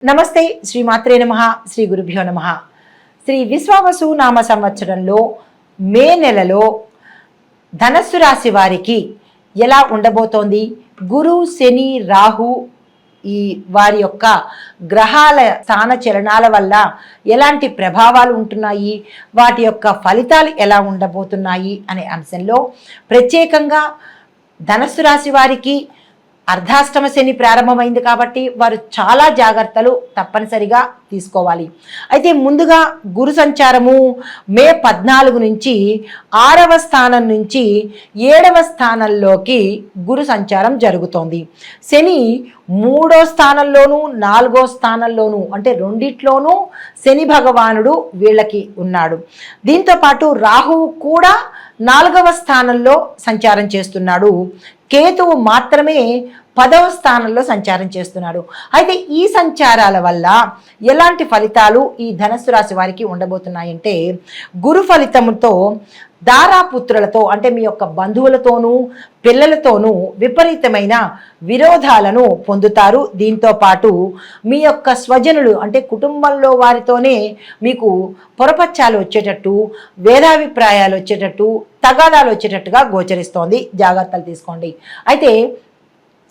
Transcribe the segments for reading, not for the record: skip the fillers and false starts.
నమస్తే. శ్రీ మాత్రే నమః. శ్రీ గురుభ్యో నమః. శ్రీ విశ్వావసు నామ సంవత్సరంలో మే నెలలో ధనస్సు రాశి వారికి ఎలా ఉండబోతోంది? గురు, శని, రాహు ఈ వారి యొక్క గ్రహాల స్థాన చలనాల వల్ల ఎలాంటి ప్రభావాలు ఉంటున్నాయి, వాటి యొక్క ఫలితాలు ఎలా ఉండబోతున్నాయి అనే అంశంలో ప్రత్యేకంగా ధనస్సు రాశి వారికి అర్ధాష్టమ శని ప్రారంభమైంది కాబట్టి వారు చాలా జాగ్రత్తలు తప్పనిసరిగా తీసుకోవాలి. అయితే ముందుగా గురు సంచారము మే 14 నుంచి 6వ స్థానం నుంచి 7వ స్థానంలోకి గురు సంచారం జరుగుతోంది. శని 3వ స్థానంలోనూ 4వ స్థానంలోనూ అంటే రెండిట్లోనూ శని భగవానుడు వీళ్ళకి ఉన్నాడు. దీంతోపాటు రాహువు కూడా 4వ స్థానంలో సంచారం చేస్తున్నాడు. కేతువు మాత్రమే 10వ స్థానంలో సంచారం చేస్తున్నాడు. అయితే ఈ సంచారాల వల్ల ఎలాంటి ఫలితాలు ఈ ధనస్సు రాశి వారికి ఉండబోతున్నాయంటే, గురు ఫలితంతో దారాపుత్రులతో అంటే మీ యొక్క బంధువులతోనూ పిల్లలతోనూ విపరీతమైన విరోధాలను పొందుతారు. దీంతో పాటు మీ యొక్క స్వజనులు అంటే కుటుంబంలో వారితోనే మీకు పొరపచ్చాలు వచ్చేటట్టు, వేదాభిప్రాయాలు వచ్చేటట్టు, తగాదాలు వచ్చేటట్టుగా గోచరిస్తోంది. జాగ్రత్తలు తీసుకోండి. అయితే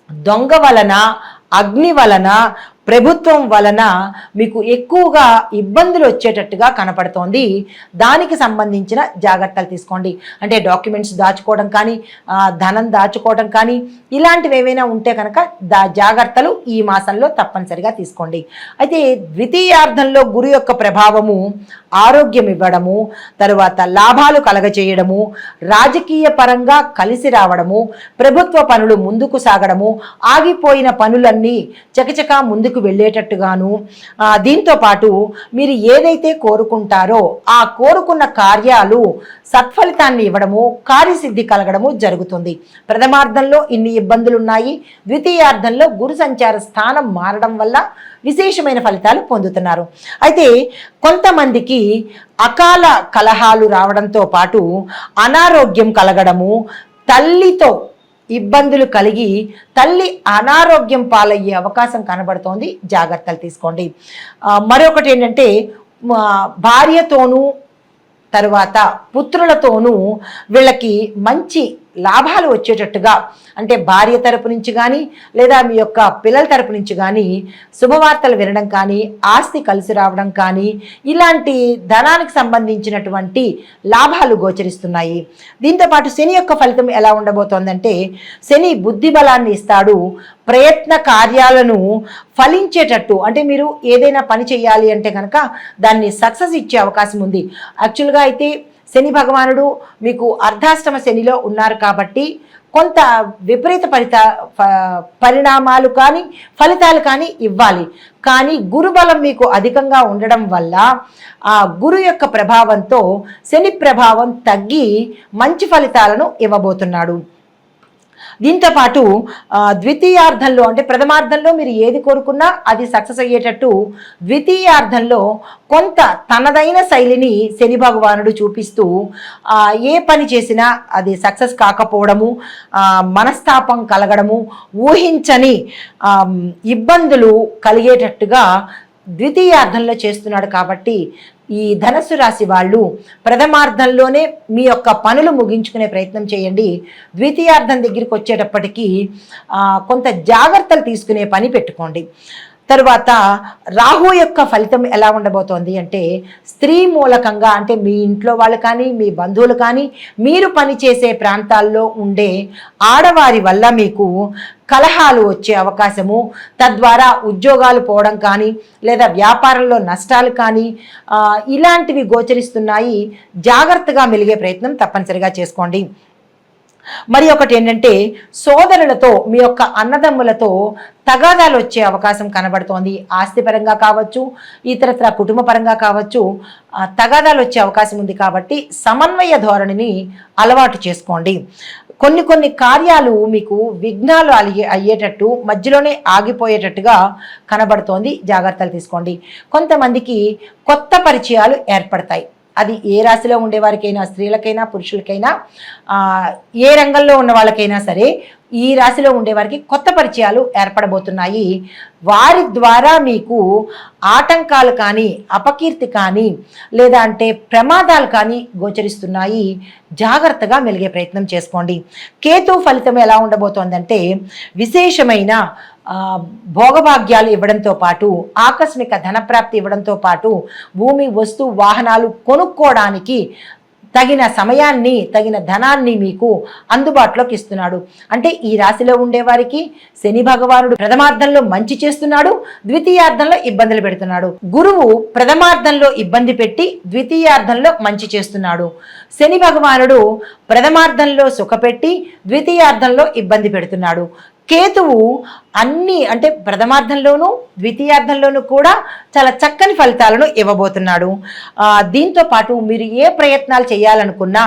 దొంగ వలన, అగ్ని వలన, ప్రభుత్వం వలన మీకు ఎక్కువగా ఇబ్బందులు వచ్చేటట్టుగా కనపడుతోంది. దానికి సంబంధించిన జాగ్రత్తలు తీసుకోండి. అంటే డాక్యుమెంట్స్ దాచుకోవడం కానీ, ధనం దాచుకోవడం కానీ ఇలాంటివి ఏవైనా ఉంటే కనుక జాగ్రత్తలు ఈ మాసంలో తప్పనిసరిగా తీసుకోండి. అయితే ద్వితీయార్థంలో గురు యొక్క ప్రభావము ఆరోగ్యం ఇవ్వడము, తరువాత లాభాలు కలగచేయడము, రాజకీయ పరంగా కలిసి రావడము, ప్రభుత్వ పనులు ముందుకు సాగడము, ఆగిపోయిన పనులన్నీ చకచకా ముందుకు వెళ్ళేటట్టుగాను, దీంతో పాటు మీరు ఏదైతే కోరుకుంటారో ఆ కోరుకున్న కార్యాలు సత్ఫలితాన్ని ఇవ్వడము, కార్యసిద్ధి కలగడము జరుగుతుంది. ప్రథమార్థంలో ఇన్ని ఇబ్బందులు ఉన్నాయి. ద్వితీయార్థంలో గురు సంచార స్థానం మారడం వల్ల విశేషమైన ఫలితాలు పొందుతున్నారు. అయితే కొంతమందికి అకాల కలహాలు రావడంతో పాటు అనారోగ్యం కలగడము, తల్లితో ఇబ్బందులు కలిగి తల్లి అనారోగ్యం పాలయ్యే అవకాశం కనబడుతోంది. జాగ్రత్తలు తీసుకోండి. మరొకటి ఏంటంటే భార్యతోనూ తరువాత పుత్రులతోనూ వీళ్ళకి మంచి లాభాలు వచ్చేటట్టుగా అంటే భార్య తరపు నుంచి కానీ లేదా మీ యొక్క పిల్లల తరపు నుంచి కానీ శుభవార్తలు వినడం కానీ, ఆస్తి కలిసి రావడం కానీ ఇలాంటి ధనానికి సంబంధించినటువంటి లాభాలు గోచరిస్తున్నాయి. దీంతోపాటు శని యొక్క ఫలితం ఎలా ఉండబోతోందంటే, శని బుద్ధి బలాన్ని ఇస్తాడు. ప్రయత్న కార్యాలను ఫలించేటట్టు అంటే మీరు ఏదైనా పని చేయాలి అంటే కనుక దాన్ని సక్సెస్ ఇచ్చే అవకాశం ఉంది. యాక్చువల్గా అయితే శని భగవానుడు మీకు అర్ధాష్టమ శనిలో ఉన్నారు కాబట్టి కొంత విపరీత పరిణామాలు కానీ ఫలితాలు కానీ ఇవ్వాలి. కానీ గురుబలం మీకు అధికంగా ఉండడం వల్ల ఆ గురు యొక్క ప్రభావంతో శని ప్రభావం తగ్గి మంచి ఫలితాలను ఇవ్వబోతున్నాడు. దీంతోపాటు ద్వితీయార్థంలో అంటే ప్రథమార్థంలో మీరు ఏది కోరుకున్నా అది సక్సెస్ అయ్యేటట్టు ద్వితీయార్థంలో కొంత తనదైన శైలిని శని భగవానుడు చూపిస్తూ ఏ పని చేసినా అది సక్సెస్ కాకపోవడము, మనస్తాపం కలగడము, ఊహించని ఇబ్బందులు కలిగేటట్టుగా ద్వితీయార్థంలో చేస్తున్నాడు. కాబట్టి ఈ ధనస్సు రాశి వాళ్ళు ప్రథమార్థంలోనే మీ యొక్క పనులు ముగించుకునే ప్రయత్నం చేయండి. ద్వితీయార్థం దగ్గరికి వచ్చేటప్పటికీ కొంత జాగ్రత్తలు తీసుకునే పని పెట్టుకోండి. తరువాత రాహు యొక్క ఫలితం ఎలా ఉండబోతోంది అంటే, స్త్రీ మూలకంగా అంటే మీ ఇంట్లో వాళ్ళు కానీ మీ బంధువులు కానీ మీరు పనిచేసే ప్రాంతాల్లో ఉండే ఆడవారి వల్ల మీకు కలహాలు వచ్చే అవకాశము, తద్వారా ఉద్యోగాలు పోవడం కానీ లేదా వ్యాపారంలో నష్టాలు కానీ ఇలాంటివి గోచరిస్తున్నాయి. జాగ్రత్తగా మెలిగే ప్రయత్నం తప్పనిసరిగా చేసుకోండి. మరి ఒకటి ఏంటంటే, సోదరులతో మీ యొక్క అన్నదమ్ములతో తగాదాలు వచ్చే అవకాశం కనబడుతోంది. ఆస్తిపరంగా కావచ్చు, ఇతరత్ర కుటుంబ పరంగా కావచ్చు, తగాదాలు వచ్చే అవకాశం ఉంది. కాబట్టి సమన్వయ ధోరణిని అలవాటు చేసుకోండి. కొన్ని కార్యాలు మీకు విఘ్నాలు అయ్యేటట్టు మధ్యలోనే ఆగిపోయేటట్టుగా కనబడుతోంది. జాగ్రత్తలు తీసుకోండి. కొంతమందికి కొత్త పరిచయాలు ఏర్పడతాయి. అది ఏ రాశిలో ఉండే వారికైనా, స్త్రీలకైనా, పురుషులకైనా, ఏ రంగంలో ఉన్న వాళ్ళకైనా సరే ఈ రాశిలో ఉండేవారికి కొత్త పరిచయాలు ఏర్పడబోతున్నాయి. వారి ద్వారా మీకు ఆటంకాలు కానీ, అపకీర్తి కానీ, లేదా అంటే ప్రమాదాలు కానీ గోచరిస్తున్నాయి. జాగ్రత్తగా మెలిగే ప్రయత్నం చేసుకోండి. కేతు ఫలితం ఎలా ఉండబోతోందంటే విశేషమైన భోగభాగ్యాలు ఇవ్వడంతో పాటు, ఆకస్మిక ధనప్రాప్తి ఇవ్వడంతో పాటు, భూమి, వస్తు, వాహనాలు కొనుక్కోవడానికి తగిన సమయాన్ని, తగిన ధనాన్ని మీకు అందుబాటులోకి ఇస్తున్నాడు. అంటే ఈ రాశిలో ఉండేవారికి శని భగవానుడు ప్రథమార్థంలో మంచి చేస్తున్నాడు, ద్వితీయార్థంలో ఇబ్బందులు పెడుతున్నాడు. గురువు ప్రథమార్థంలో ఇబ్బంది పెట్టి ద్వితీయార్థంలో మంచి చేస్తున్నాడు. శని భగవానుడు ప్రథమార్థంలో సుఖపెట్టి ద్వితీయార్థంలో ఇబ్బంది పెడుతున్నాడు. కేతువు అన్ని అంటే ప్రథమార్థంలోనూ ద్వితీయార్థంలోనూ కూడా చాలా చక్కని ఫలితాలను ఇవ్వబోతున్నాడు. దీంతో పాటు మీరు ఏ ప్రయత్నాలు చేయాలనుకున్నా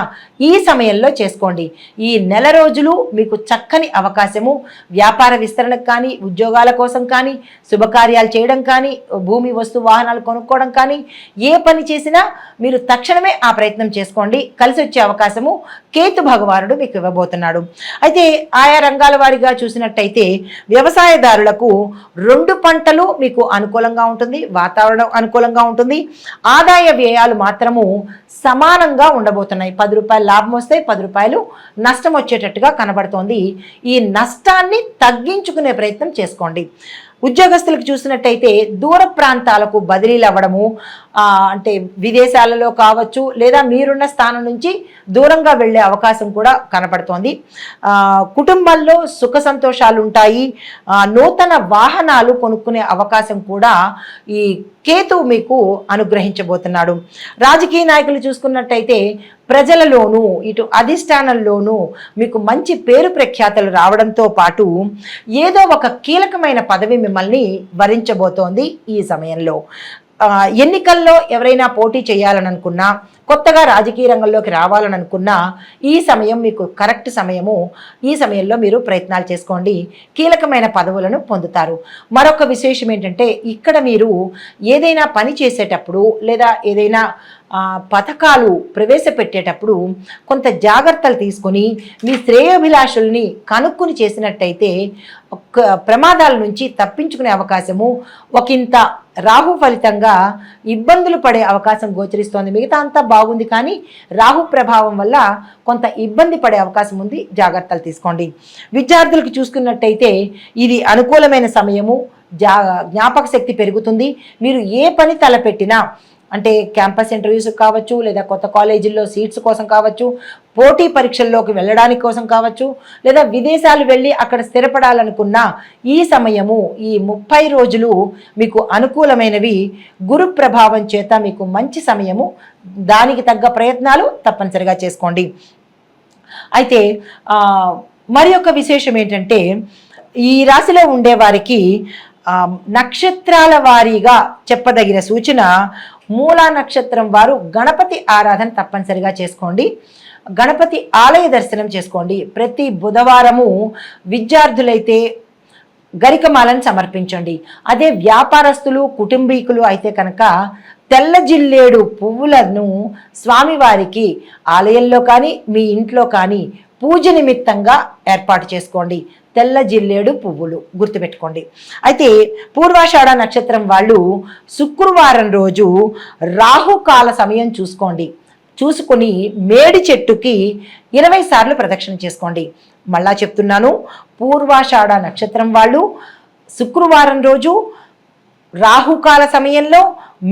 ఈ సమయంలో చేసుకోండి. ఈ నెల రోజులు మీకు చక్కని అవకాశము. వ్యాపార విస్తరణకు కానీ, ఉద్యోగాల కోసం కానీ, శుభకార్యాలు చేయడం కానీ, భూమి, వస్తు, వాహనాలు కొనుక్కోవడం కానీ, ఏ పని చేసినా మీరు తక్షణమే ఆ ప్రయత్నం చేసుకోండి. కలిసి వచ్చే అవకాశము కేతు భగవానుడు మీకు ఇవ్వబోతున్నాడు. అయితే ఆయా రంగాల వారిగా చూసినట్టయితే వ్యవసాయదారులకు 2 పంటలు మీకు అనుకూలంగా ఉంటుంది, వాతావరణం అనుకూలంగా ఉంటుంది. ఆదాయ వ్యయాలు మాత్రము సమానంగా ఉండబోతున్నాయి. 10 రూపాయలు లాభం వస్తే 10 రూపాయలు నష్టం వచ్చేటట్టుగా కనబడుతోంది. ఈ నష్టాన్ని తగ్గించుకునే ప్రయత్నం చేసుకోండి. ఉద్యోగస్తులకు చూసినట్టయితే దూర ప్రాంతాలకు బదిలీలు అవ్వడము, అంటే విదేశాలలో కావచ్చు, లేదా మీరున్న స్థానం నుంచి దూరంగా వెళ్ళే అవకాశం కూడా కనపడుతోంది. కుటుంబంలో సుఖ సంతోషాలు ఉంటాయి. నూతన వాహనాలు కొనుక్కునే అవకాశం కూడా ఈ కేతువు మీకు అనుగ్రహించబోతున్నాడు. రాజకీయ నాయకులు చూసుకున్నట్టయితే ప్రజలలోనూ, ఇటు అధిష్టానంలోనూ మీకు మంచి పేరు ప్రఖ్యాతలు రావడంతో పాటు ఏదో ఒక కీలకమైన పదవి మిమ్మల్ని వరించబోతోంది ఈ సమయంలో. ఎన్నికల్లో ఎవరైనా పోటీ చేయాలని అనుకున్నా, కొత్తగా రాజకీయ రంగంలోకి రావాలని అనుకున్నా ఈ సమయం మీకు కరెక్ట్ సమయము. ఈ సమయంలో మీరు ప్రయత్నాలు చేసుకోండి, కీలకమైన పదవులను పొందుతారు. మరొక విశేషం ఏంటంటే ఇక్కడ మీరు ఏదైనా పని చేసేటప్పుడు లేదా ఏదైనా పథకాలు ప్రవేశపెట్టేటప్పుడు కొంత జాగ్రత్తలు తీసుకొని మీ శ్రేయోభిలాషుల్ని కనుక్కుని చేసినట్టయితే ప్రమాదాల నుంచి తప్పించుకునే అవకాశము, ఒకంత రాహు ఫలితంగా ఇబ్బందులు పడే అవకాశం గోచరిస్తోంది. మిగతా అంతా బాగుంది, కానీ రాహు ప్రభావం వల్ల కొంత ఇబ్బంది పడే అవకాశం ఉంది. జాగ్రత్తలు తీసుకోండి. విద్యార్థులకు చూసుకున్నట్టయితే ఇది అనుకూలమైన సమయము. జ్ఞాపక శక్తి పెరుగుతుంది. మీరు ఏ పని తలపెట్టినా, అంటే క్యాంపస్ ఇంటర్వ్యూస్ కావచ్చు, లేదా కొత్త కాలేజీల్లో సీట్స్ కోసం కావచ్చు, పోటీ పరీక్షల్లోకి వెళ్ళడానికి కోసం కావచ్చు, లేదా విదేశాలు వెళ్ళి అక్కడ స్థిరపడాలనుకున్న ఈ సమయము, ఈ 30 రోజులు మీకు అనుకూలమైనవి. గురు ప్రభావం చేత మీకు మంచి సమయము. దానికి తగ్గ ప్రయత్నాలు తప్పనిసరిగా చేసుకోండి. అయితే మరి ఒక విశేషం ఏంటంటే ఈ రాశిలో ఉండే వారికి నక్షత్రాల వారీగా చెప్పదగిన సూచన, మూలా నక్షత్రం వారు గణపతి ఆరాధన తప్పనిసరిగా చేసుకోండి. గణపతి ఆలయ దర్శనం చేసుకోండి. ప్రతి బుధవారము విద్యార్థులైతే గరికమాలను సమర్పించండి. అదే వ్యాపారస్తులు, కుటుంబీకులు అయితే కనుక తెల్ల జిల్లేడు పువ్వులను స్వామివారికి ఆలయంలో కానీ మీ ఇంట్లో కానీ పూజ నిమిత్తంగా ఏర్పాటు చేసుకోండి. తెల్ల జిల్లేడు పువ్వులు గుర్తుపెట్టుకోండి. అయితే పూర్వాషాఢ నక్షత్రం వాళ్ళు శుక్రవారం రోజు రాహుకాల సమయం చూసుకొని మేడి చెట్టుకి 20 సార్లు ప్రదక్షిణ చేసుకోండి. మళ్ళా చెప్తున్నాను, పూర్వాషాఢ నక్షత్రం వాళ్ళు శుక్రవారం రోజు రాహుకాల సమయంలో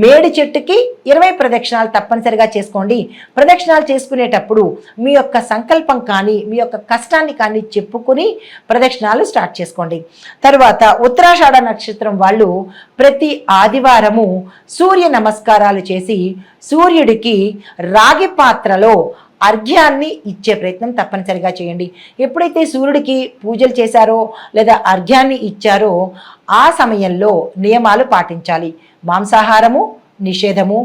మేడి చెట్టుకి 20 ప్రదక్షిణాలు తప్పనిసరిగా చేసుకోండి. ప్రదక్షిణాలు చేసుకునేటప్పుడు మీ యొక్క సంకల్పం కానీ, మీ యొక్క కష్టాన్ని కానీ చెప్పుకొని ప్రదక్షిణాలు స్టార్ట్ చేసుకోండి. తర్వాత ఉత్తరాషాఢ నక్షత్రం వాళ్ళు ప్రతి ఆదివారము సూర్య నమస్కారాలు చేసి సూర్యుడికి రాగి పాత్రలో అర్ఘ్యాన్ని ఇచ్చే ప్రయత్నం తప్పనిసరిగా చేయండి. ఎప్పుడైతే సూర్యుడికి పూజలు చేశారో లేదా అర్ఘ్యాన్ని ఇచ్చారో ఆ సమయంలో నియమాలు పాటించాలి. మాంసాహారము నిషేధము,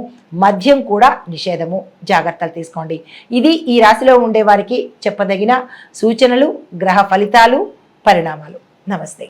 మద్యం కూడా నిషేధము. జాగ్రత్తలు తీసుకోండి. ఇది ఈ రాశిలో ఉండే వారికి చెప్పదగిన సూచనలు, గ్రహ ఫలితాలు, పరిణామాలు. నమస్తే.